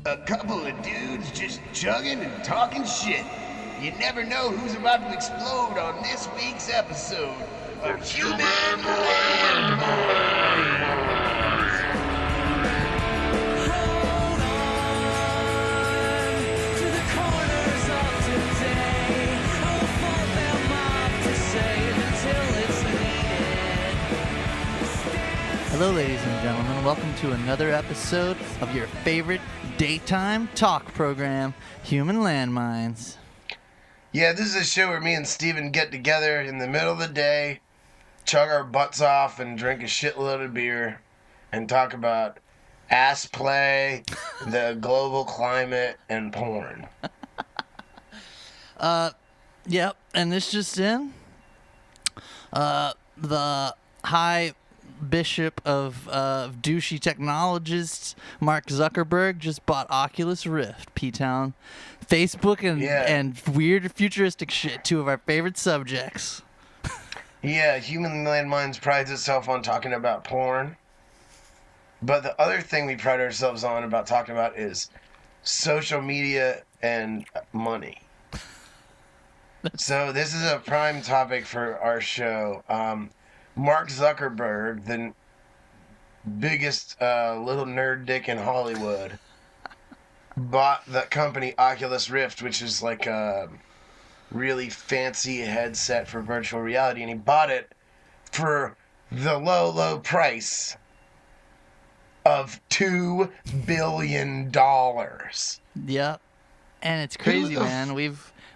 A couple of dudes just chugging and talking shit. You never know who's about to explode on this week's episode of Human Hello, ladies and gentlemen. Welcome to another episode of your favorite daytime talk program, Human Landmines. Yeah, this is a show where me and Steven get together in the middle of the day, chug our butts off, and drink a shitload of beer, and talk about ass play, the global climate, and porn. Yep, and this just in. The high bishop of douchey technologists, Mark Zuckerberg, just bought Oculus Rift, P-Town. Facebook and weird futuristic shit, two of our favorite subjects. Yeah, Human Landmines prides itself on talking about porn. But the other thing we pride ourselves on about talking about is social media and money. So this is a prime topic for our show. Mark Zuckerberg, the biggest little nerd dick in Hollywood, bought the company Oculus Rift, which is like a really fancy headset for virtual reality, and he bought it for the low price of $2 billion. Yep, and it's crazy, man.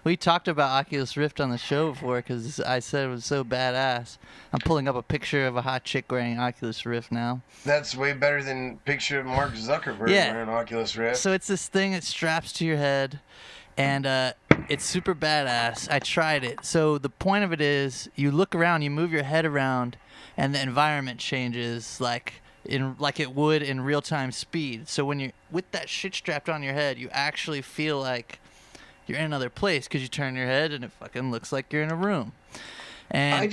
We talked about Oculus Rift on the show before because I said it was so badass. I'm pulling up a picture of a hot chick wearing Oculus Rift now. That's way better than picture of Mark Zuckerberg wearing Oculus Rift. So it's this thing that straps to your head, and it's super badass. I tried it. So the point of it is you look around, you move your head around, and the environment changes like it would in real-time speed. So when you're with that shit strapped on your head, you actually feel like you're in another place because you turn your head and it fucking looks like you're in a room. And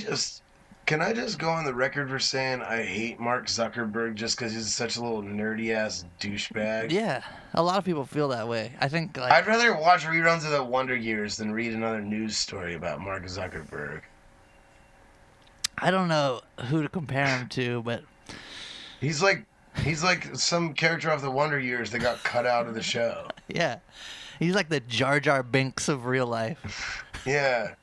can I just go on the record for saying I hate Mark Zuckerberg just because he's such a little nerdy ass douchebag? Yeah, a lot of people feel that way. I think I'd rather watch reruns of the Wonder Years than read another news story about Mark Zuckerberg. I don't know who to compare him to, but he's like some character off the Wonder Years that got cut out of the show. Yeah. He's like the Jar Jar Binks of real life. Yeah.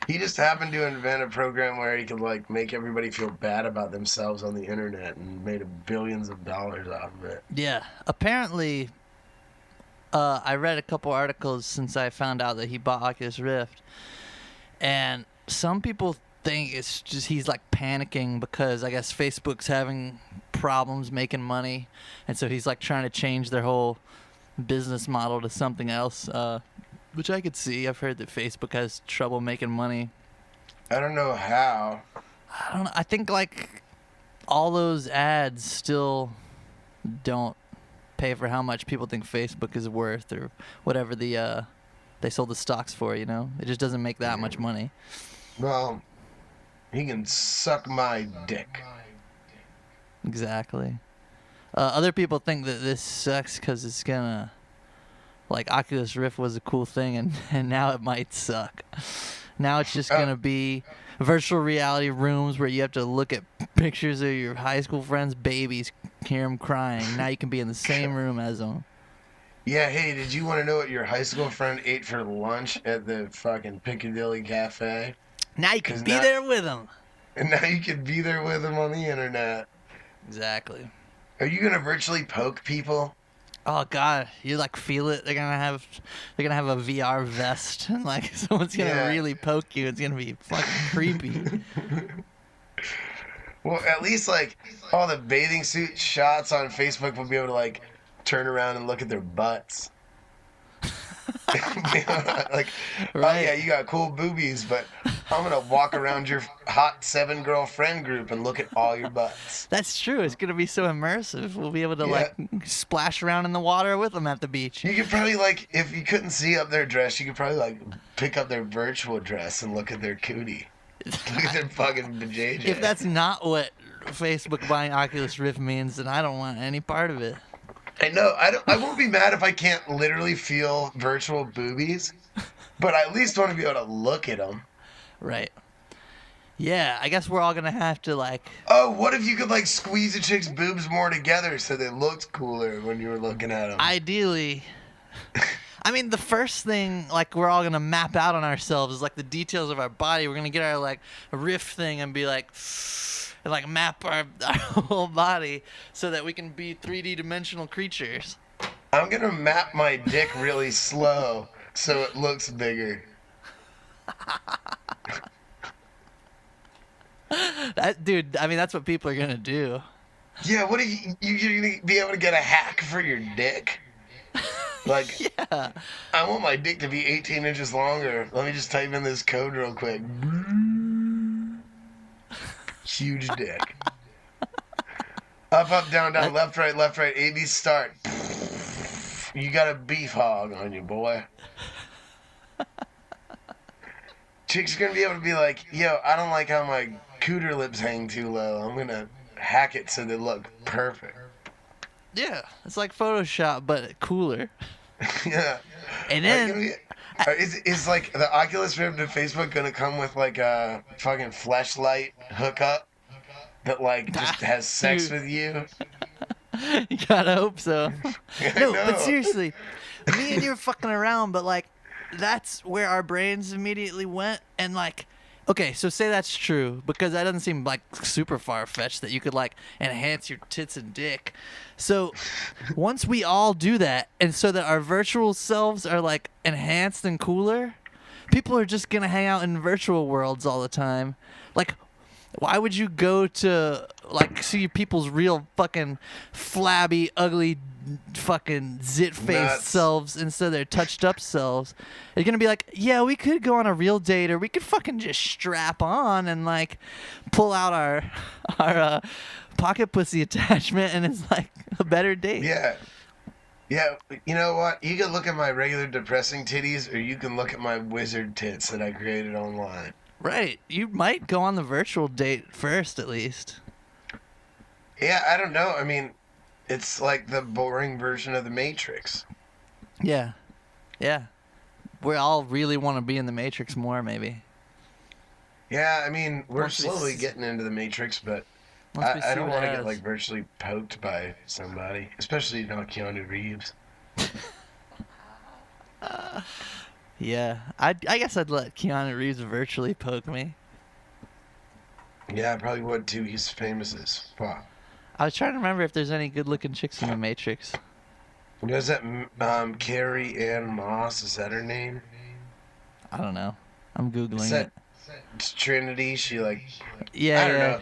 He just happened to invent a program where he could like make everybody feel bad about themselves on the internet and made billions of dollars out of it. Yeah. Apparently, I read a couple articles since I found out that he bought Oculus Rift. And some people think it's just he's like panicking because I guess Facebook's having problems making money. And so he's like trying to change their whole business model to something else, which I could see. I've heard that Facebook has trouble making money. I don't know how. I don't know. I think like all those ads still don't pay for how much people think Facebook is worth or whatever they sold the stocks for, you know? It just doesn't make that much money. Well, he can suck my dick. Exactly. Other people think that this sucks because it's gonna, like, Oculus Rift was a cool thing, and now it might suck. Now it's just gonna be virtual reality rooms where you have to look at pictures of your high school friends' babies, hear them crying. Now you can be in the same room as them. Yeah, hey, did you want to know what your high school friend ate for lunch at the fucking Piccadilly Cafe? Now you can be there with them. And now you can be there with them on the internet. Exactly. Are you gonna virtually poke people? Oh God, you like feel it. They're gonna have a VR vest, and like someone's gonna really poke you. It's gonna be fucking creepy. Well, at least like all the bathing suit shots on Facebook will be able to like turn around and look at their butts. Like, right. Oh yeah, you got cool boobies, but I'm gonna walk around your hot 7-girl friend group and look at all your butts. That's true. It's gonna be so immersive. We'll be able to like splash around in the water with them at the beach. You could probably like, if you couldn't see up their dress, you could probably like pick up their virtual dress and look at their cootie. Look at their fucking vajayjay. If that's not what Facebook buying Oculus Rift means, then I don't want any part of it. I know. I won't be mad if I can't literally feel virtual boobies, but I at least want to be able to look at them. Right. Yeah, I guess we're all gonna have to like. Oh, what if you could like squeeze a chick's boobs more together so they looked cooler when you were looking at them? Ideally, I mean, the first thing like we're all gonna map out on ourselves is like the details of our body. We're gonna get our like riff thing and be like, and like map our whole body so that we can be 3D dimensional creatures. I'm gonna map my dick really slow so it looks bigger. Dude, I mean, that's what people are gonna do. Yeah, what if you're gonna be able to get a hack for your dick? Like, Yeah. I want my dick to be 18 inches longer. Let me just type in this code real quick. Huge dick. Up, down, left, right, A, B, start. You got a beef hog on you, boy. Chicks are gonna be able to be like, yo, I don't like how my cooter lips hang too low. I'm gonna hack it so they look perfect. Yeah, it's like Photoshop, but cooler. Yeah. And then is like the Oculus Rift to Facebook gonna come with like a fucking fleshlight hookup that like just has sex Dude. with you? You gotta hope so. No, know. but seriously, me and you are fucking around, but like, that's where our brains immediately went. And like, okay, so say that's true, because that doesn't seem like super far fetched that you could like enhance your tits and dick. So once we all do that, and so that our virtual selves are like enhanced and cooler, people are just gonna hang out in virtual worlds all the time. Like, why would you go to like see people's real fucking flabby, ugly, fucking zit-faced Nuts. selves instead of their touched-up selves? You're gonna be like, yeah, we could go on a real date, or we could fucking just strap on and like pull out our pocket pussy attachment, and it's like a better date. Yeah. Yeah, you know what? You can look at my regular depressing titties, or you can look at my wizard tits that I created online. Right. You might go on the virtual date first, at least. Yeah, I don't know. I mean, it's like the boring version of the Matrix. Yeah. Yeah. We all really want to be in the Matrix more, maybe. Yeah, I mean, we're Once we slowly s- getting into the Matrix, but Once we I see don't what want it to get has. like virtually poked by somebody, especially not Keanu Reeves. Yeah. I guess I'd let Keanu Reeves virtually poke me. Yeah, I probably would too. He's famous as fuck. I was trying to remember if there's any good-looking chicks in the Matrix. Was that Carrie Ann Moss? Is that her name? I don't know. I'm Googling Is that it. Trinity? She like Yeah, I don't yeah. know.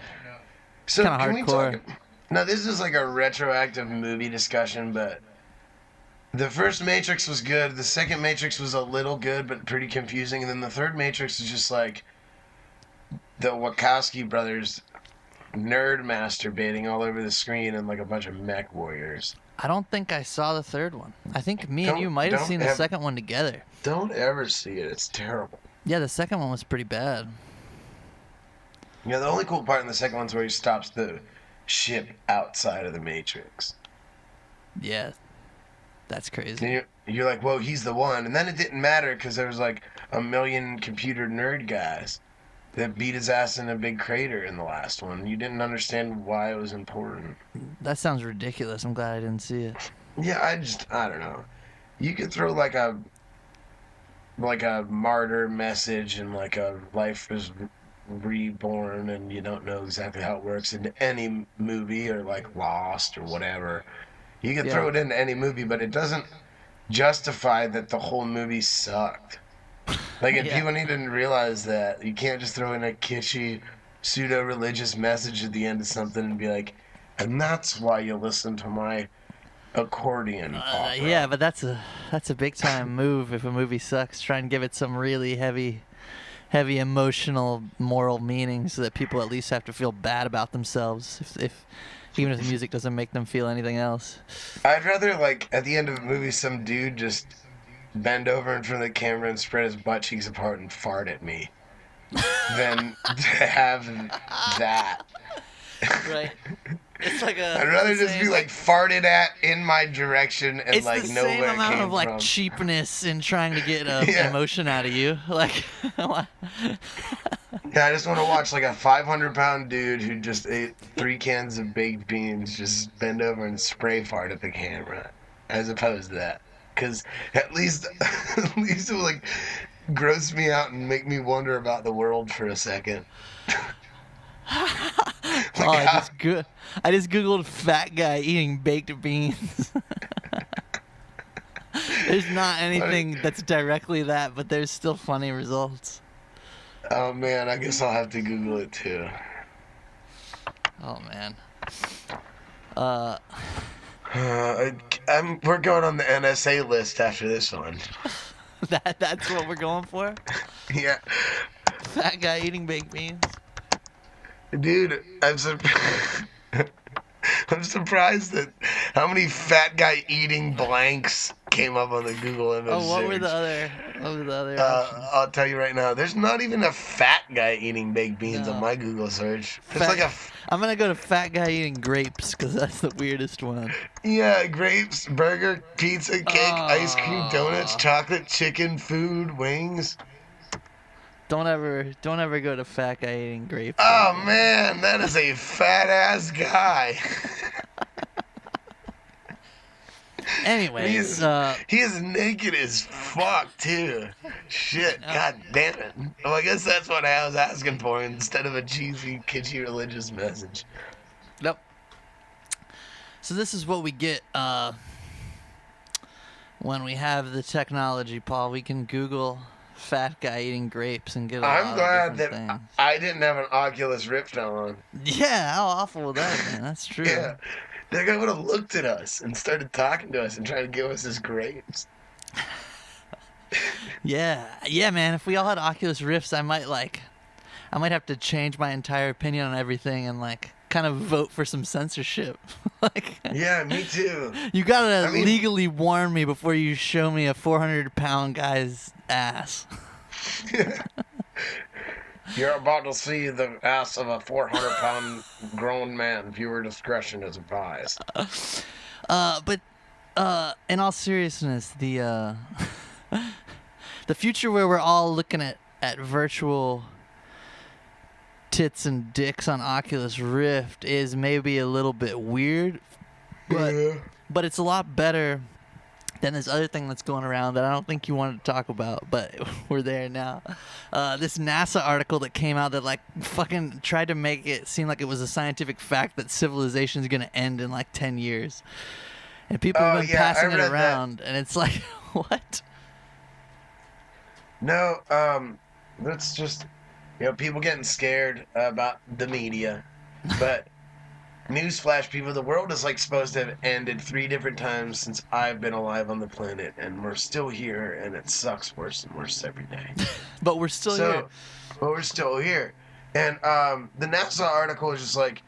So Kinda can we hardcore. talk? Now this is like a retroactive movie discussion, but the first Matrix was good. The second Matrix was a little good, but pretty confusing. And then the third Matrix is just like the Wachowski brothers nerd masturbating all over the screen and like a bunch of mech warriors. I don't think I saw the third one. I think me and you might have Don't seen the ever- second one together. Don't ever see it. It's terrible. Yeah, the second one was pretty bad. Yeah, the only cool part in the second one's where he stops the ship outside of the Matrix. Yeah. That's crazy. And you're like, whoa, he's the one. And then it didn't matter because there was like a million computer nerd guys that beat his ass in a big crater in the last one. You didn't understand why it was important. That sounds ridiculous. I'm glad I didn't see it. Yeah, I don't know. You could throw like a martyr message and like a life is reborn and you don't know exactly how it works into any movie or like Lost or whatever. You can throw it into any movie, but it doesn't justify that the whole movie sucked. Like, if people need to realize that you can't just throw in a kitschy, pseudo-religious message at the end of something and be like, and that's why you listen to my accordion opera. Yeah, but that's a big time move if a movie sucks. Try and give it some really heavy emotional, moral meaning so that people at least have to feel bad about themselves. If even if the music doesn't make them feel anything else. I'd rather, like, at the end of the movie, some dude just bend over in front of the camera and spread his butt cheeks apart and fart at me than to have that. Right. It's like a. I'd rather it's the just same, be like farted at in my direction and it's like the know same where it amount came of like from. cheapness in trying to get Yeah. emotion out of you. Like, Yeah, I just want to watch like a 500-pound dude who just ate 3 cans of baked beans just bend over and spray fart at the camera, as opposed to that. Because at least, at least it will like gross me out and make me wonder about the world for a second. oh, Like how, I just googled fat guy eating baked beans. There's not anything that's directly that, but there's still funny results. oh man, I guess I'll have to Google it too. Oh man. We're going on the NSA list after this one. That's what we're going for. Yeah. Fat guy eating baked beans. Dude, I'm surprised that how many fat guy eating blanks came up on the Google image Oh, what were search. the other? What were the other options? I'll tell you right now. There's not even a fat guy eating baked beans No. on my Google search. There's Fat- like a I'm gonna go to fat guy eating grapes because that's the weirdest one. grapes, burger, pizza, cake, ice cream, donuts, Aw. chocolate, chicken, food, wings. Don't ever go to fat guy eating grapes. Oh man, that is a fat ass guy. Anyways, He is naked as fuck too. Shit, god damn it. Well, I guess that's what I was asking for instead of a cheesy, kitschy religious message. nope. So this is what we get when we have the technology, Paul. We can Google fat guy eating grapes and get a lot I'm glad of that different things. I didn't have an Oculus Rift on. Yeah, how awful was that, man? That's true. Yeah. That guy would have looked at us and started talking to us and trying to give us his grapes. Yeah, man. If we all had Oculus Rifts, I might have to change my entire opinion on everything and like kind of vote for some censorship. Like, Yeah, me too. you gotta I mean- legally warn me before you show me a 400-pound guy's ass. You're about to see the ass of a 400-pound grown man. Viewer discretion is advised. But in all seriousness, the the future where we're all looking at virtual tits and dicks on Oculus Rift is maybe a little bit weird, but it's a lot better than this other thing that's going around that I don't think you wanted to talk about, but we're there now. This NASA article that came out that like fucking tried to make it seem like it was a scientific fact that civilization is going to end in like 10 years. And people have been passing it read that. around, and it's like, what? No, that's just, people getting scared about the media. But newsflash, people, the world is like supposed to have ended 3 different times since I've been alive on the planet, and we're still here, and it sucks worse and worse every day. But we're still here. But we're still here. And the NASA article is just like,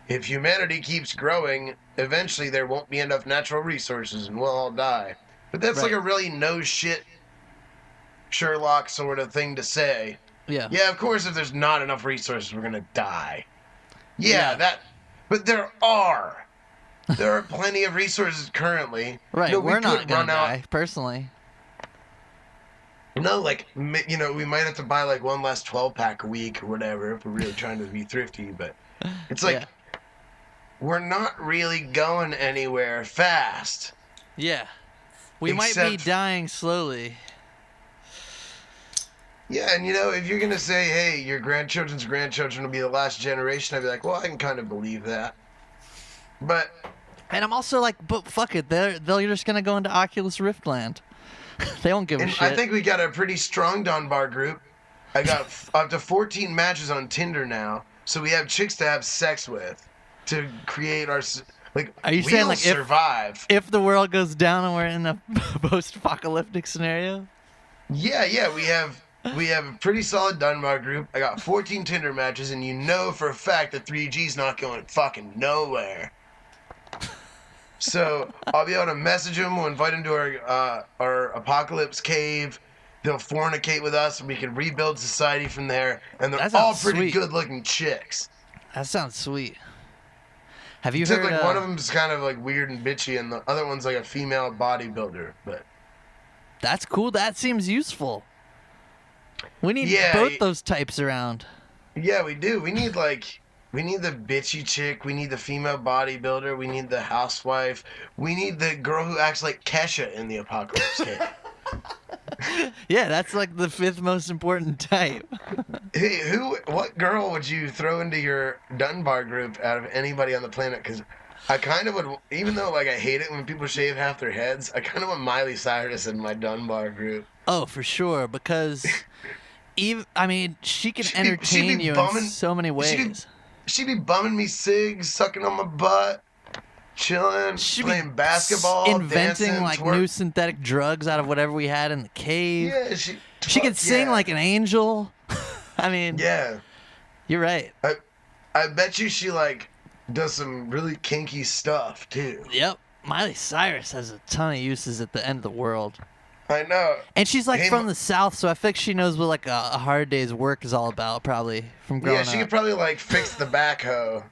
if humanity keeps growing, eventually there won't be enough natural resources and we'll all die. But that's like Right. a really no shit Sherlock sort of thing to say. Yeah. Yeah, of course, if there's not enough resources, we're gonna die. Yeah. But there are. There are plenty of resources currently. Right, We we're not could gonna run out. die, personally. No, like, we might have to buy like one last 12-pack a week or whatever if we're really trying to be thrifty. But it's like, Yeah. we're not really going anywhere fast. Yeah. We might be Except- dying slowly. Yeah, and if you're gonna say, hey, your grandchildren's grandchildren will be the last generation, I'd be like, well, I can kind of believe that. But And I'm also like, but fuck it, they're just gonna go into Oculus Rift land. They won't give a and shit. I think we got a pretty strong Dunbar group. I got up to 14 matches on Tinder now, so we have chicks to have sex with to create our like. Are you we'll saying, like, if- survive? if the world goes down and we're in a post-apocalyptic scenario, Yeah, we have a pretty solid Dunbar group. I got 14 Tinder matches, and for a fact that 3G's not going fucking nowhere. So I'll be able to message them. We'll invite them to our apocalypse cave. They'll fornicate with us, and we can rebuild society from there. And they're That all sounds pretty sweet. good-looking chicks. that sounds sweet. Have you Except heard? like one of them's kind of like weird and bitchy, and the other one's like a female bodybuilder. But That's cool. That seems useful. We need yeah, both those types around. yeah, we do. We need the bitchy chick. We need the female bodybuilder. We need the housewife. We need the girl who acts like Kesha in the Apocalypse Cake. Yeah, that's like the 5th most important type. Hey, what girl would you throw into your Dunbar group out of anybody on the planet? Because I kind of would, even though like I hate it when people shave half their heads, I kind of want Miley Cyrus in my Dunbar group. Oh, for sure, because I mean, she can entertain you in so many ways. She'd be bumming me cigs, sucking on my butt, chilling, playing basketball, inventing dancing, like twerk. new synthetic drugs out of whatever we had in the cave. Yeah, She could sing like an angel. I mean, yeah. You're right. I bet you she like does some really kinky stuff too. Yep. Miley Cyrus has a ton of uses at the end of the world. I know. And she's like from the South, so I think she knows what like a hard day's work is all about, probably from growing up. Yeah, she could probably like fix the backhoe.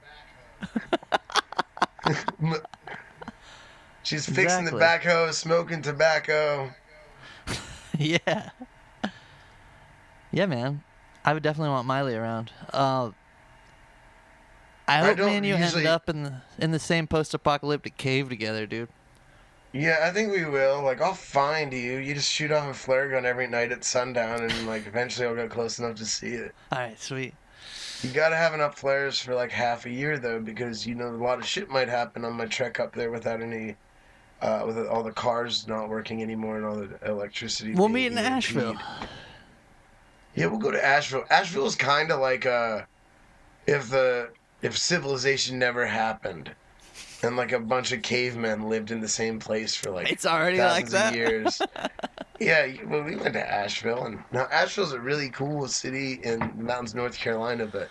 She's fixing the backhoe, smoking tobacco. Yeah. Yeah, man. I would definitely want Miley around. I hope me and you end up in the same post-apocalyptic cave together, dude. Yeah, I think we will. Like, I'll find you. You just shoot off a flare gun every night at sundown, and like eventually I'll get close enough to see it. All right, sweet. You gotta have enough flares for like half a year though, because you know a lot of shit might happen on my trek up there without any, with all the cars not working anymore and all the electricity. We'll meet in Asheville. Yeah, we'll go to Asheville. Asheville's kind of like if civilization never happened, and like a bunch of cavemen lived in the same place for like it's already like that. Of years. Yeah, well, we went to Asheville, and now Asheville's a really cool city in the mountains, North Carolina, but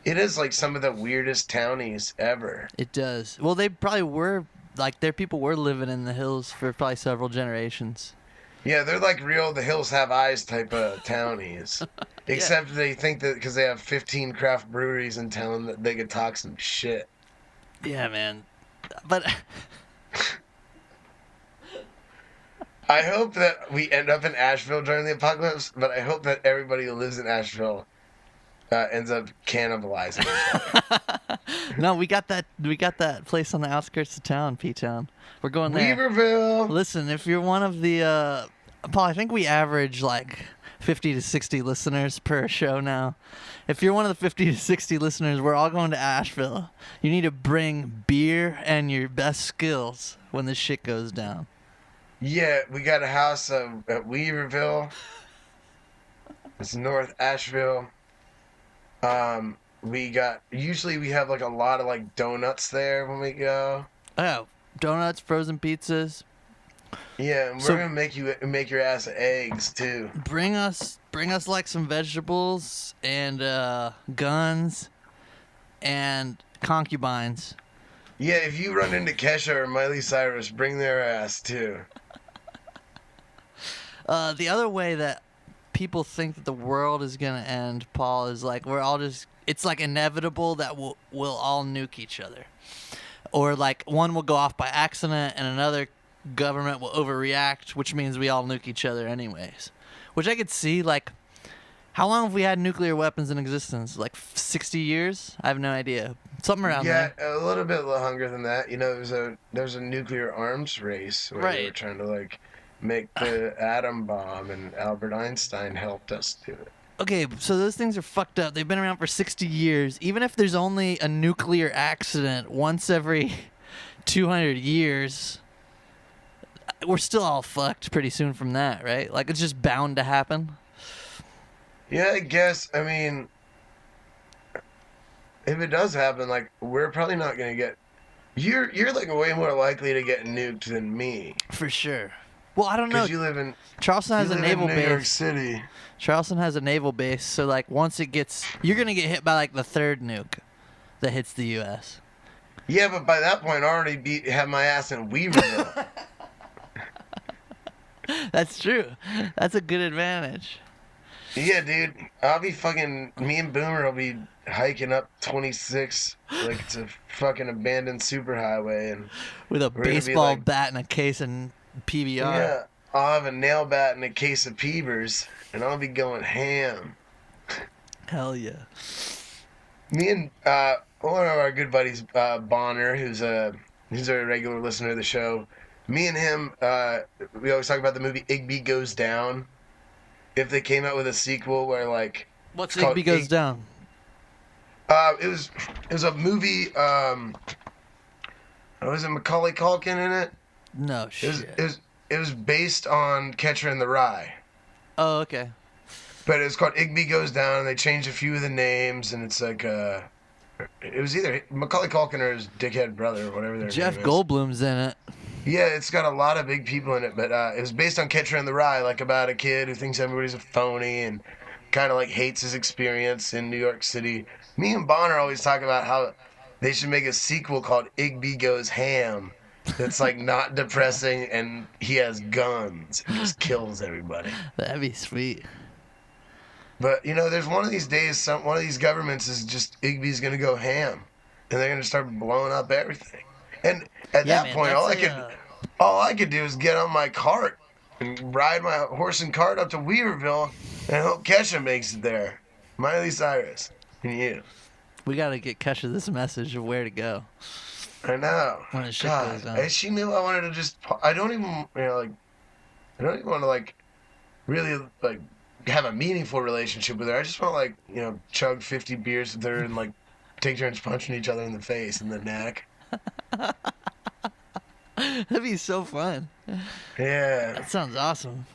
it is like some of the weirdest townies ever. It does. Well, they probably were like their people were living in the hills for probably several generations. Yeah, they're like real the hills have eyes type of townies. Except they think that because they have 15 craft breweries in town that they could talk some shit. Yeah, man. But I hope that we end up in Asheville during the apocalypse, but I hope that everybody who lives in Asheville ends up cannibalizing each other. No, we got that place on the outskirts of town, P-Town. We're going there. Weaverville. Listen, if you're one of the Paul, I think we average like 50 to 60 listeners per show now. If you're one of the 50 to 60 listeners, we're all going to Asheville. You need to bring beer and your best skills when this shit goes down. Yeah, we got a house at Weaverville. It's North Asheville. Usually we have like a lot of like donuts there when we go. Oh, donuts, frozen pizzas. Yeah, and we're gonna make your ass eggs too. Bring us like some vegetables and guns and concubines. Yeah, if you run into Kesha or Miley Cyrus, bring their ass too. The other way that people think that the world is gonna end, Paul, is like it's like inevitable that we'll all nuke each other. Or like one will go off by accident and another government will overreact, which means we all nuke each other anyways. Which I could see, like, how long have we had nuclear weapons in existence? Like 60 years? I have no idea. Something around there. Yeah, a little bit longer than that. You know, there's a nuclear arms race where they were trying to like make the atom bomb, and Albert Einstein helped us do it. Okay, so those things are fucked up. They've been around for 60 years. Even if there's only a nuclear accident once every 200 years, we're still all fucked pretty soon from that, right? Like, it's just bound to happen. Yeah, I guess. I mean, if it does happen, like, we're probably not gonna get. You're like way more likely to get nuked than me. For sure. Well, I don't know. Because you live in Charleston has a naval base. New York City. Charleston has a naval base, so like once it gets, you're gonna get hit by like the third nuke that hits the U.S. Yeah, but by that point, I already have my ass in Weaverville. That's true. That's a good advantage. Yeah, dude. I'll be fucking. Me and Boomer will be hiking up 26 like it's a fucking abandoned superhighway, and With a we're gonna be baseball like, bat and a case of PBR. yeah, I'll have a nail bat and a case of Peebers, and I'll be going ham. Hell yeah. Me and one of our good buddies, Bonner, who's a regular listener of the show. Me and him, we always talk about the movie Igby Goes Down. If they came out with a sequel where like What's it's called Igby Goes Down? it was a movie. Was it Macaulay Culkin in it? No shit. It was based on Catcher in the Rye. Oh, okay. But it was called Igby Goes Down, and they changed a few of the names, and it's like it was either Macaulay Culkin or his dickhead brother or whatever their Jeff name is. Goldblum's in it. Yeah, it's got a lot of big people in it, but it was based on Catcher in the Rye, like about a kid who thinks everybody's a phony and kind of like hates his experience in New York City. Me and Bonner always talk about how they should make a sequel called Igby Goes Ham. That's like not depressing, and he has guns and just kills everybody. That'd be sweet. But you know, there's one of these days, one of these governments is just Igby's gonna go ham, and they're gonna start blowing up everything. And at that point, all I could do is get on my cart and ride my horse and cart up to Weaverville and hope Kesha makes it there. Miley Cyrus and you. We gotta get Kesha this message of where to go. I know. When the shit God, goes down. and she knew I wanted to just. I don't even, I don't even want to like really like have a meaningful relationship with her. I just want to like, chug 50 beers with her and like take turns punching each other in the face and the neck. That'd be so fun. Yeah. That sounds awesome.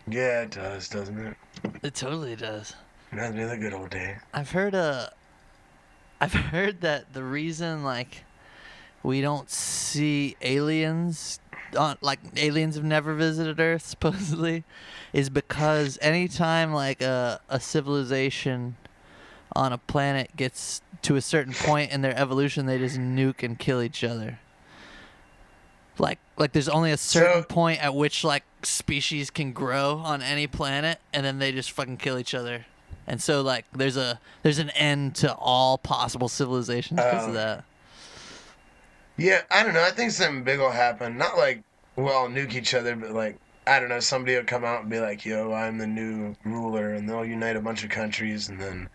Yeah, it does, doesn't it? It totally does. Reminds me of the good old days. I've heard that the reason like we don't see aliens like aliens have never visited Earth supposedly is because anytime like a civilization on a planet gets to a certain point in their evolution, they just nuke and kill each other. Like there's only a certain point at which like species can grow on any planet, and then they just fucking kill each other. And so like there's an end to all possible civilizations because of that. Yeah, I don't know. I think something big will happen. Not like we'll all nuke each other, but like, I don't know, somebody will come out and be like, yo, I'm the new ruler, and they'll unite a bunch of countries, and then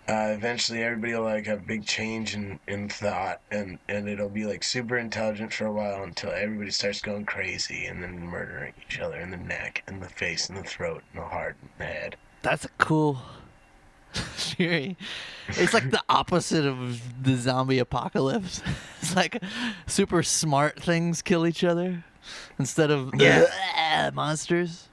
eventually everybody will like have big change in thought, and it'll be like super intelligent for a while until everybody starts going crazy and then murdering each other in the neck and the face and the throat and the heart and the head. That's a cool theory. It's like the opposite of the zombie apocalypse. It's like super smart things kill each other instead of monsters.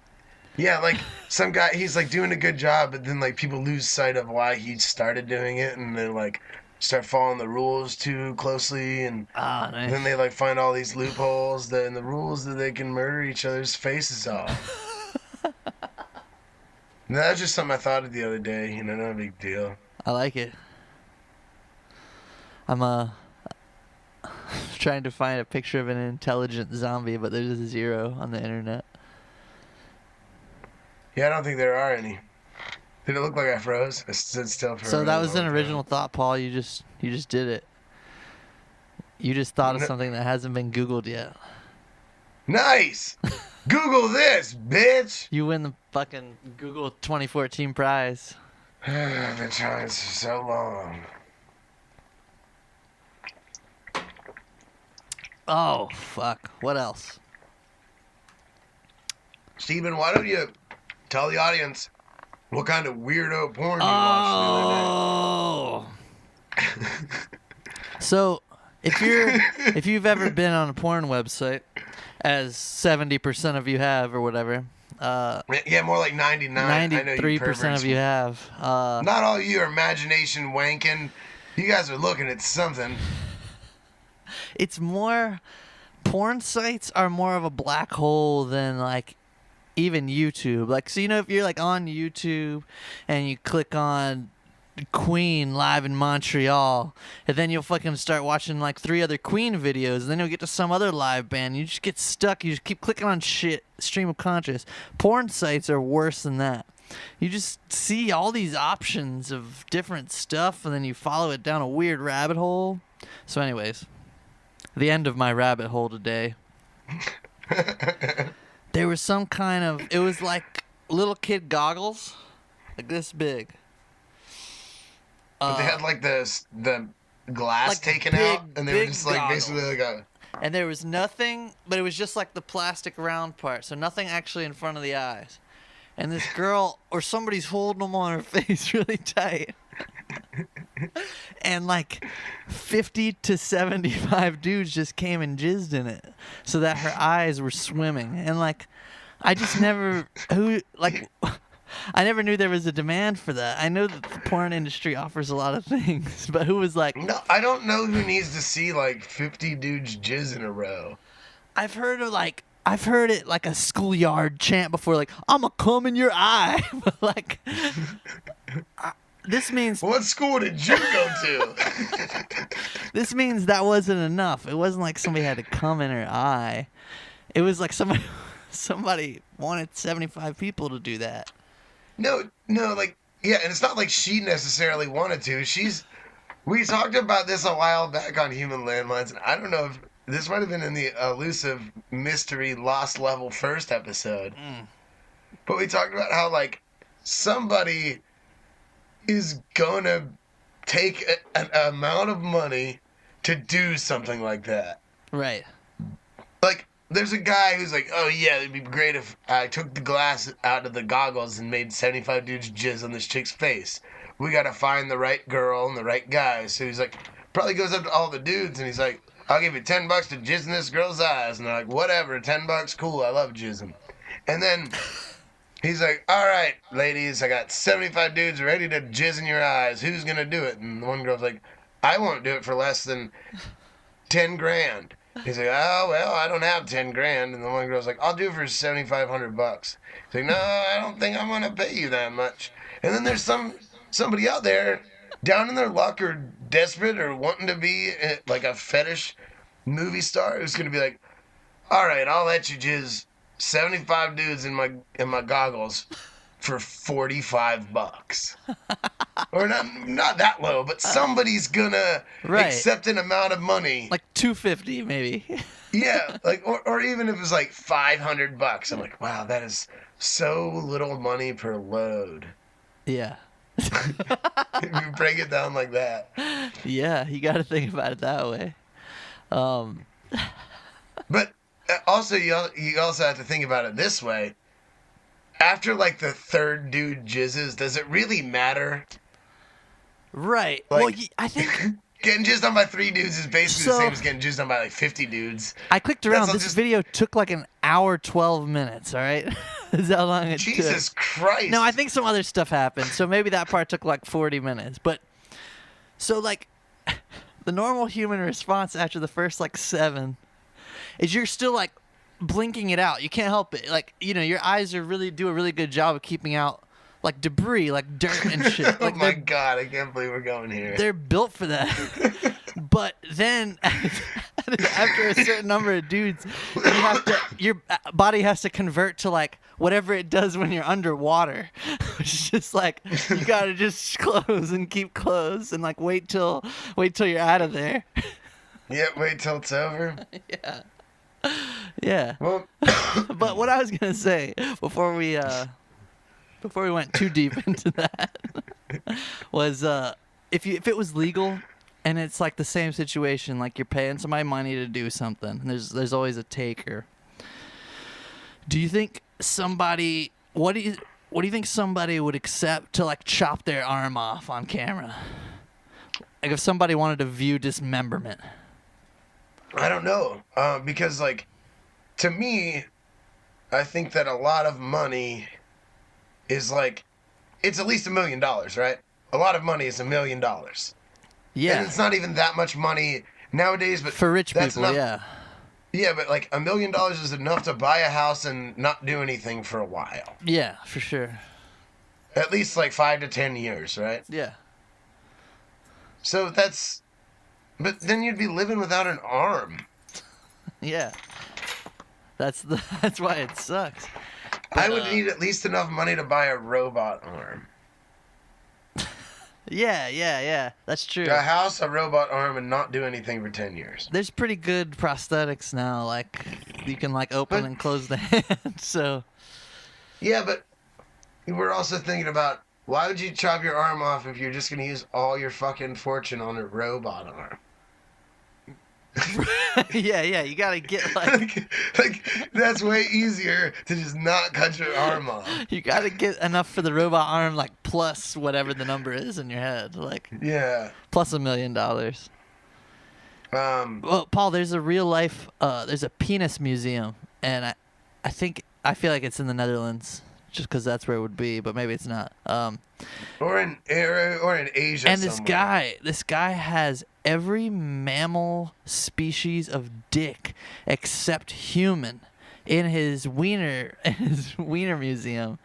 Yeah, like some guy, he's like doing a good job, but then like people lose sight of why he started doing it, and they like start following the rules too closely, and nice. then they like find all these loopholes in the rules that they can murder each other's faces off. That's just something I thought of the other day, no big deal. I like it. I'm trying to find a picture of an intelligent zombie, but there's a zero on the internet. Yeah, I don't think there are any. Did it look like I froze? I stood still for a So that was an long original time. thought, Paul. You just did it. You just thought of something that hasn't been Googled yet. Nice! Google this, bitch! You win the fucking Google 2014 prize. I've been trying for so long. Oh, fuck. What else? Steven, why don't you tell the audience what kind of weirdo porn you watched the other day? So, if you've ever been on a porn website, as 70% of you have or whatever, yeah, more like 99. 93% of you have. Not all you are imagination wanking. You guys are looking at something. It's more, porn sites are more of a black hole than like even YouTube. Like, so if you're like on YouTube and you click on Queen live in Montreal, and then you'll fucking start watching like 3 other Queen videos, and then you'll get to some other live band. You just get stuck. You just keep clicking on shit. Stream of conscious. Porn sites are worse than that. you just see all these options of different stuff, and then you follow it down a weird rabbit hole. So anyways, the end of my rabbit hole today. There was some kind of, it was like little kid goggles, like this big. But they had like the glass like taken big, out, and they were just like goggles. basically like a. And there was nothing, but it was just like the plastic round part, so nothing actually in front of the eyes. And this girl, or somebody's holding them on her face really tight. And like 50 to 75 dudes just came and jizzed in it so that her eyes were swimming. And like, I just never, I never knew there was a demand for that. I know that the porn industry offers a lot of things, but who was like... No, I don't know who needs to see like 50 dudes jizz in a row. I've heard it like a schoolyard chant before, like, I'ma come in your eye. But like, this means... What school did you go to? This means that wasn't enough. It wasn't like somebody had to come in her eye. It was like somebody wanted 75 people to do that. No, like, yeah, and it's not like she necessarily wanted to. We talked about this a while back on Human Landmines, and I don't know if this might have been in the elusive mystery Lost Level first episode. But we talked about how, like, somebody is gonna take an amount of money to do something like that. Right. Like, there's a guy who's like, oh yeah, it'd be great if I took the glass out of the goggles and made 75 dudes jizz on this chick's face. We gotta find the right girl and the right guy. So he's like, probably goes up to all the dudes and he's like, I'll give you $10 to jizz in this girl's eyes. And they're like, whatever, $10, cool, I love jizzing. And then he's like, all right, ladies, I got 75 dudes ready to jizz in your eyes. Who's gonna do it? And the one girl's like, I won't do it for less than 10 grand. He's like, oh, well, I don't have 10 grand. And the one girl's like, I'll do it for $7,500. He's like, no, I don't think I'm going to pay you that much. And then there's somebody out there down in their luck or desperate or wanting to be like a fetish movie star who's going to be like, all right, I'll let you jizz 75 dudes in my goggles for $45. Or not that low, but somebody's gonna accept an amount of money. Like $250 maybe. Yeah, like or even if it was like $500. I'm like, wow, that is so little money per load. Yeah. If you break it down like that. Yeah, you got to think about it that way. But also, you also have to think about it this way. After like the third dude jizzes, does it really matter? Right. Like, well, I think getting jizzed on by 3 dudes is basically the same as getting jizzed on by like 50 dudes. I clicked around. This video took like an hour 12 minutes. All right, is how long it took. Jesus Christ. No, I think some other stuff happened, so maybe that part took like 40 minutes. But so like the normal human response after the first like 7 is you're still like blinking it out. You can't help it. Like, you know, your eyes do a really good job of keeping out like debris, like dirt and shit. Like, oh my God, I can't believe we're going here. They're built for that. But then after a certain number of dudes, your body has to convert to like whatever it does when you're underwater. It's just like you gotta just close and keep closed and like wait till you're out of there. Yeah, wait till it's over. Yeah. Yeah. Well, but what I was gonna say before we went too deep into that was if it was legal and it's like the same situation, like you're paying somebody money to do something, and there's always a taker. Do you think somebody what do you think somebody would accept to like chop their arm off on camera? Like if somebody wanted to view dismemberment. I don't know, because like to me, I think that a lot of money is like, it's at least $1 million, right? A lot of money is $1 million. Yeah. And it's not even that much money nowadays, but for rich people, yeah. Yeah, but like $1 million is enough to buy a house and not do anything for a while. Yeah, for sure. At least like 5 to 10 years, right? Yeah. So but then you'd be living without an arm. Yeah. That's why it sucks. I would need at least enough money to buy a robot arm. Yeah. That's true. A house, a robot arm, and not do anything for 10 years. There's pretty good prosthetics now. Like, you can, like, open and close the hand, so... Yeah, but we're also thinking about, why would you chop your arm off if you're just going to use all your fucking fortune on a robot arm? yeah, you gotta get, like... like, that's way easier to just not cut your arm off. You gotta get enough for the robot arm, like, plus whatever the number is in your head. Like, yeah. Plus $1 million. Well, Paul, there's a real life, there's a penis museum, and I feel like it's in the Netherlands, just because that's where it would be, but maybe it's not. Or in Asia. And somewhere. this guy has every mammal species of dick except human in his wiener museum,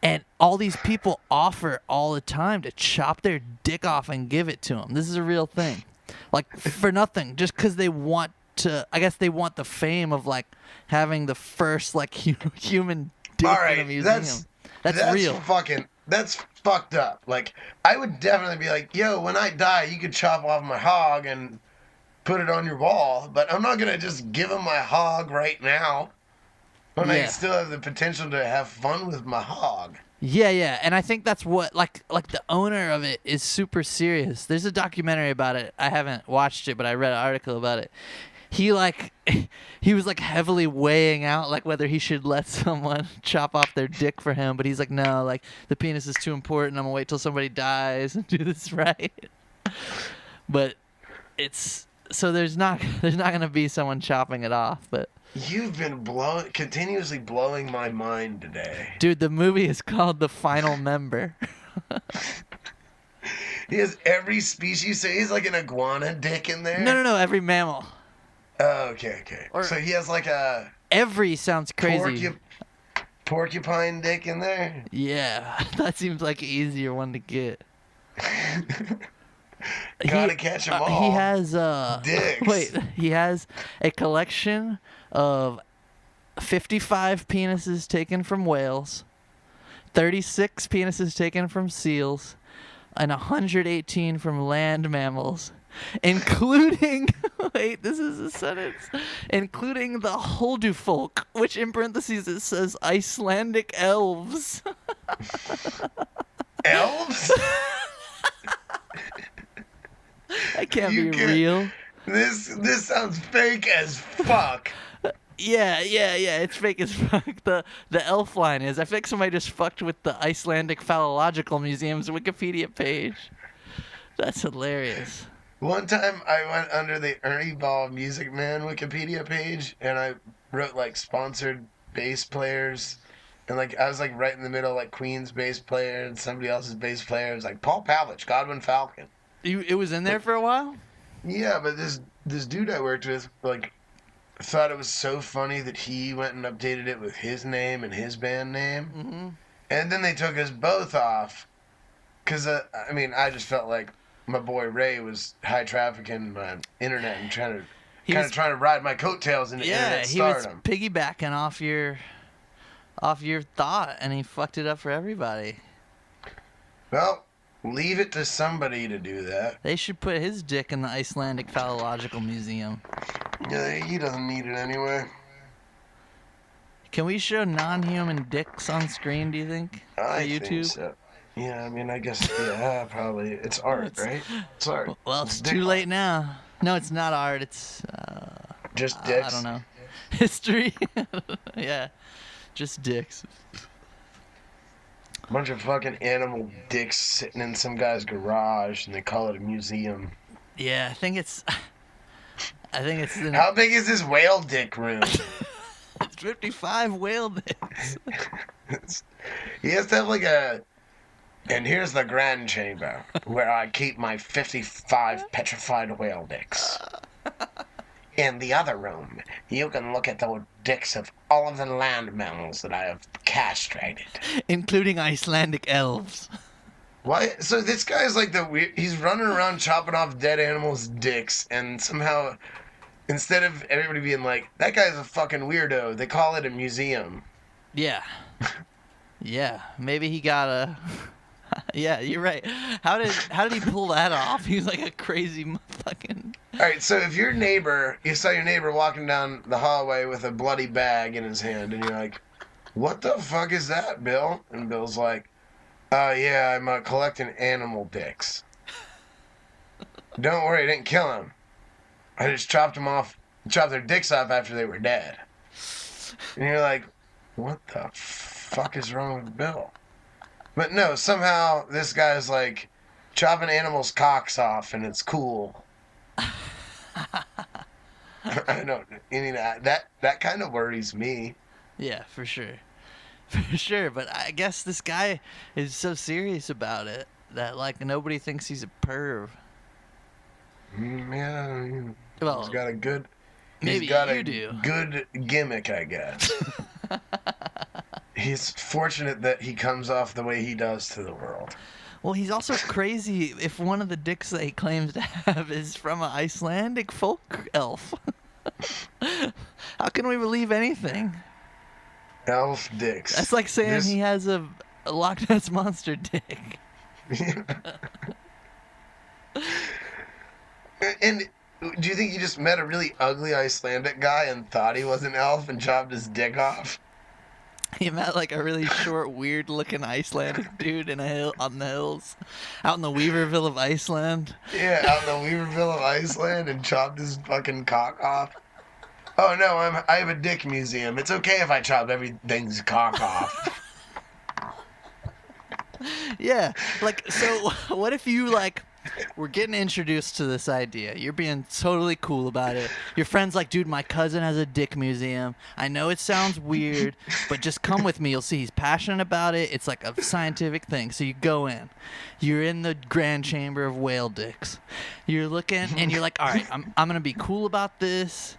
and all these people offer all the time to chop their dick off and give it to him. This is a real thing, like for nothing, just because they want to. I guess they want the fame of like having the first like human dick in a museum. That's real. That's fucked up. Like, I would definitely be like, yo, when I die, you could chop off my hog and put it on your wall, but I'm not gonna just give him my hog right now when I still have the potential to have fun with my hog. Yeah, and I think that's what like the owner of it is super serious. There's a documentary about it. I haven't watched it, but I read an article about it. He was like heavily weighing out like whether he should let someone chop off their dick for him, but he's like, no, like the penis is too important. I'm gonna wait till somebody dies and do this right. But there's not gonna be someone chopping it off. But you've been continuously blowing my mind today, dude. The movie is called The Final Member. He has every species, so he's like an iguana dick in there. No, every mammal. Oh, okay. So he has like a... Every sounds crazy. Porcupine dick in there? Yeah, that seems like an easier one to get. Gotta catch them all. He has... dicks. He has a collection of 55 penises taken from whales, 36 penises taken from seals, and 118 from land mammals, including, wait, this is a sentence, including the Holdufolk, which in parentheses it says Icelandic elves. Elves? That can't be real. This sounds fake as fuck. Yeah, it's fake as fuck. The elf line is, I feel like somebody just fucked with the Icelandic Phallological Museum's Wikipedia page. That's hilarious. One time I went under the Ernie Ball Music Man Wikipedia page and I wrote like sponsored bass players, and like I was like right in the middle, like Queen's bass player and somebody else's bass player. It was like Paul Pavlich, Godwin Falcon. It was in there for a while? Yeah, but this dude I worked with like thought it was so funny that he went and updated it with his name and his band name. Mm-hmm. And then they took us both off because I just felt like my boy Ray was high trafficking my internet and trying to ride my coattails into internet stardom. He was piggybacking off your thought, and he fucked it up for everybody. Well, leave it to somebody to do that. They should put his dick in the Icelandic Phallological Museum. Yeah, he doesn't need it anyway. Can we show non-human dicks on screen, do you think? I YouTube? think so. Yeah, I mean, I guess, yeah, probably. It's art, right? It's art. Well, it's too late now. No, it's not art. It's, just dicks? I don't know. History? Yeah, just dicks. A bunch of fucking animal dicks sitting in some guy's garage, and they call it a museum. Yeah, I think it's... How big is this whale dick room? It's 55 whale dicks. He has to have like a... And here's the grand chamber, where I keep my 55 petrified whale dicks. In the other room, you can look at the dicks of all of the land mammals that I have castrated. Including Icelandic elves. Why? So this guy's like the weird... He's running around chopping off dead animals' dicks, and somehow, instead of everybody being like, that guy's a fucking weirdo, they call it a museum. Yeah. Yeah. Maybe he got a. Yeah, you're right. How did he pull that off? He was like a crazy fucking. All right, so if you saw your neighbor walking down the hallway with a bloody bag in his hand, and you're like, "What the fuck is that, Bill?" And Bill's like, yeah, I'm collecting animal dicks." "Don't worry, I didn't kill him. I just chopped their dicks off after they were dead." And you're like, "What the fuck is wrong with Bill?" But no, somehow this guy's like chopping animals' cocks off, and it's cool. I don't. I mean, that kind of worries me. Yeah, for sure. For sure. But I guess this guy is so serious about it that like nobody thinks he's a perv. Yeah, Well, he's got a good. maybe He's got you a do. good gimmick, I guess. He's fortunate that he comes off the way he does to the world. Well, he's also crazy if one of the dicks that he claims to have is from an Icelandic folk elf. How can we believe anything? Elf dicks. That's like saying he has a Loch Ness Monster dick. And do you think he just met a really ugly Icelandic guy and thought he was an elf and chopped his dick off? He met like a really short, weird-looking Icelandic dude in a hill on the hills, out in the Weaverville of Iceland. Yeah, out in the Weaverville of Iceland, and chopped his fucking cock off. "Oh no, I have a dick museum. It's okay if I chop everything's cock off." Yeah, like so. What if you like were getting introduced to this idea? You're being totally cool about it. Your friend's like, "Dude, my cousin has a dick museum. I know it sounds weird, but just come with me. You'll see he's passionate about it. It's like a scientific thing." So you go in. You're in the grand chamber of whale dicks. You're looking, and you're like, "All right, I'm gonna be cool about this.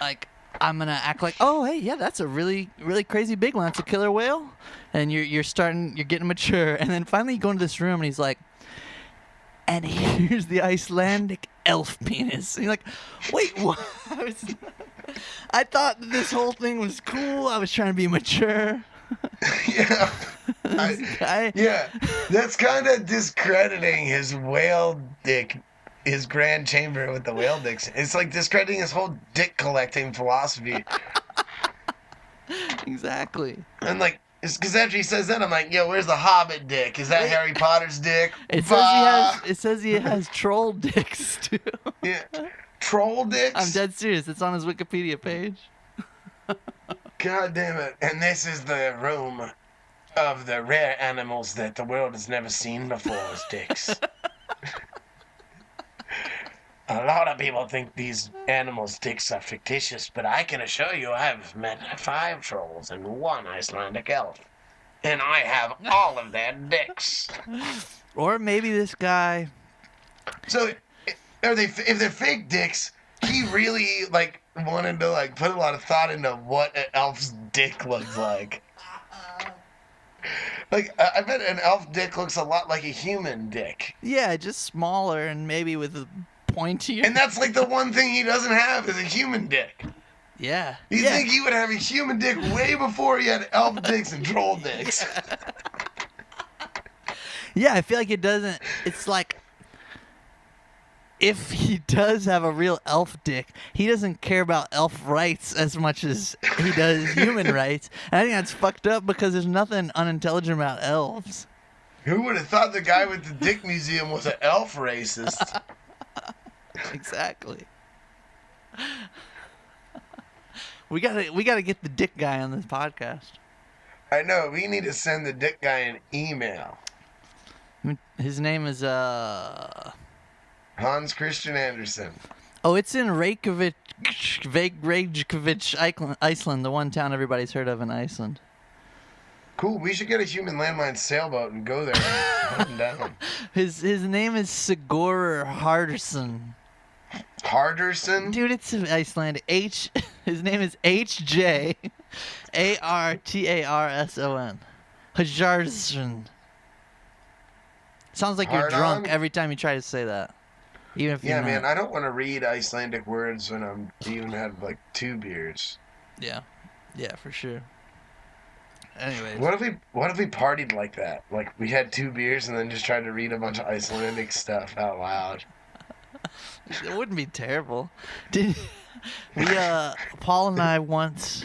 Like, I'm gonna act like, oh hey, yeah, that's a really crazy big one. It's a killer whale." And you're getting mature, and then finally you go into this room, and he's like, "And here's the Icelandic elf penis." And you're like, "Wait, what?" I thought this whole thing was cool. I was trying to be mature. Yeah. Yeah, that's kind of discrediting his whale dick, his grand chamber with the whale dicks. It's like discrediting his whole dick collecting philosophy. Exactly. And like, because after he says that, I'm like, "Yo, where's the Hobbit dick? Is that Harry Potter's dick?" It says he has troll dicks too. Yeah. Troll dicks? I'm dead serious. It's on his Wikipedia page. God damn it. And this is the room of the rare animals that the world has never seen before as dicks. A lot of people think these animals' dicks are fictitious, but I can assure you I've met 5 trolls and 1 Icelandic elf. And I have all of their dicks. Or maybe this guy. So, if they're fake dicks, he really, like, wanted to, like, put a lot of thought into what an elf's dick looks like. Like, I bet an elf dick looks a lot like a human dick. Yeah, just smaller and maybe with a pointier. And that's like the one thing he doesn't have is a human dick. Yeah. You think he would have a human dick way before he had elf dicks and troll dicks. Yeah, I feel like it doesn't. It's like if he does have a real elf dick, he doesn't care about elf rights as much as he does human rights. And I think that's fucked up because there's nothing unintelligent about elves. Who would have thought the guy with the dick museum was an elf racist? Exactly. We gotta get the dick guy on this podcast. I know. We need to send the dick guy an email. His name is Hans Christian Andersen. Oh, it's in Reykjavik, Iceland, the one town everybody's heard of in Iceland. Cool. We should get a human landmine sailboat and go there and hunt him down. His name is Sigurður Hardarson. Hardarson? Dude, it's Icelandic. His name is H.J. Artarson. Hjardarson. Sounds like you're drunk every time you try to say that. Even if you're not. Man, I don't want to read Icelandic words when I'm even had like 2 beers. Yeah. Yeah, for sure. Anyways. What if we partied like that? Like we had 2 beers and then just tried to read a bunch of Icelandic stuff out loud. It wouldn't be terrible. Did we? Paul and I once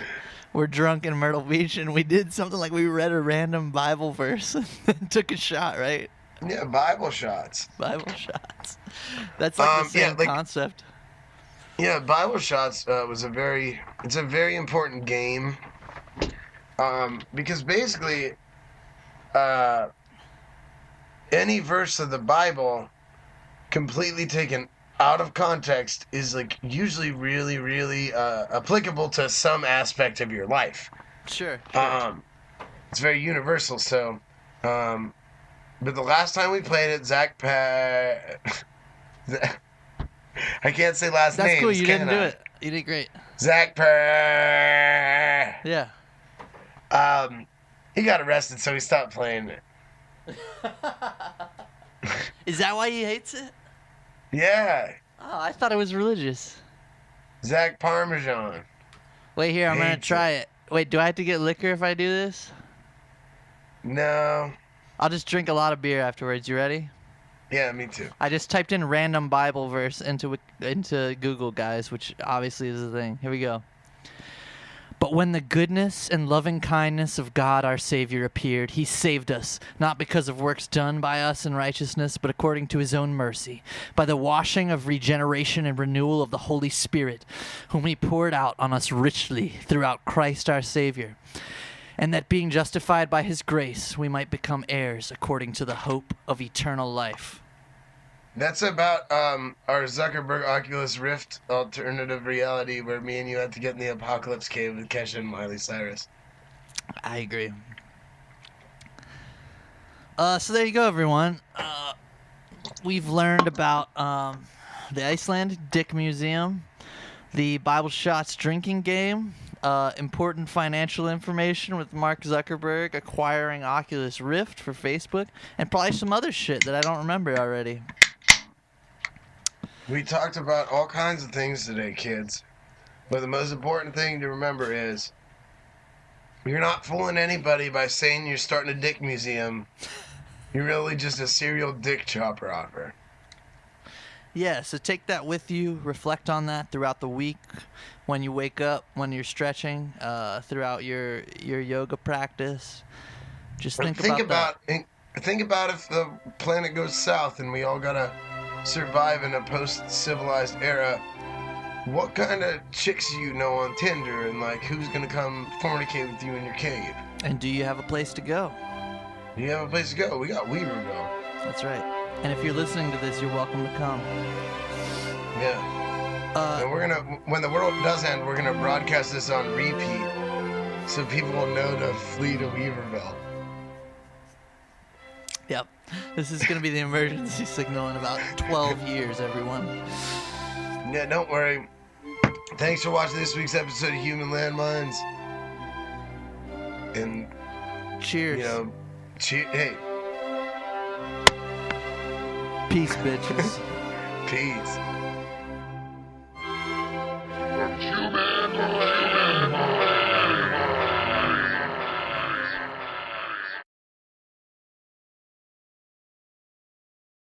were drunk in Myrtle Beach, and we did something like we read a random Bible verse and then took a shot, right? Yeah, Bible shots. Bible shots. That's like the same concept. Yeah, Bible shots it's a very important game. Because basically, any verse of the Bible completely taken out of context is like usually really, really applicable to some aspect of your life. Sure. It's very universal. So, but the last time we played it, I can't say last names. That's cool. You didn't do it. You did great. Zach Yeah. He got arrested, so he stopped playing it. Is that why he hates it? Yeah. Oh, I thought it was religious. Zach Parmesan. Wait here, I'm gonna try it. Wait, do I have to get liquor if I do this? No. I'll just drink a lot of beer afterwards. You ready? Yeah, me too. I just typed in random Bible verse into Google, guys, which obviously is a thing. Here we go. But when the goodness and loving kindness of God our Savior appeared, he saved us, not because of works done by us in righteousness, but according to his own mercy, by the washing of regeneration and renewal of the Holy Spirit, whom he poured out on us richly throughout Christ our Savior, and that being justified by his grace, we might become heirs according to the hope of eternal life. That's about our Zuckerberg Oculus Rift alternative reality where me and you had to get in the apocalypse cave with Kesha and Miley Cyrus. I agree. So there you go, everyone. We've learned about the Icelandic Dick Museum, the Bible Shots drinking game, important financial information with Mark Zuckerberg acquiring Oculus Rift for Facebook, and probably some other shit that I don't remember already. We talked about all kinds of things today, kids. But the most important thing to remember is you're not fooling anybody by saying you're starting a dick museum. You're really just a serial dick chopper offer. Yeah, so take that with you. Reflect on that throughout the week when you wake up, when you're stretching, throughout your yoga practice. Just think about that. Think about if the planet goes south and we all gotta survive in a post-civilized era. What kind of chicks you know on Tinder, and like who's gonna come fornicate with you in your cave? And do you have a place to go? Do you have a place to go? We got Weaverville. That's right. And if you're listening to this, you're welcome to come. Yeah. And we're gonna, when the world does end, we're gonna broadcast this on repeat, so people will know to flee to Weaverville. Yep. This is going to be the emergency signal in about 12 years, everyone. Yeah, don't worry. Thanks for watching this week's episode of Human Landmines. And, cheers. You know, hey. Peace, bitches. Peace.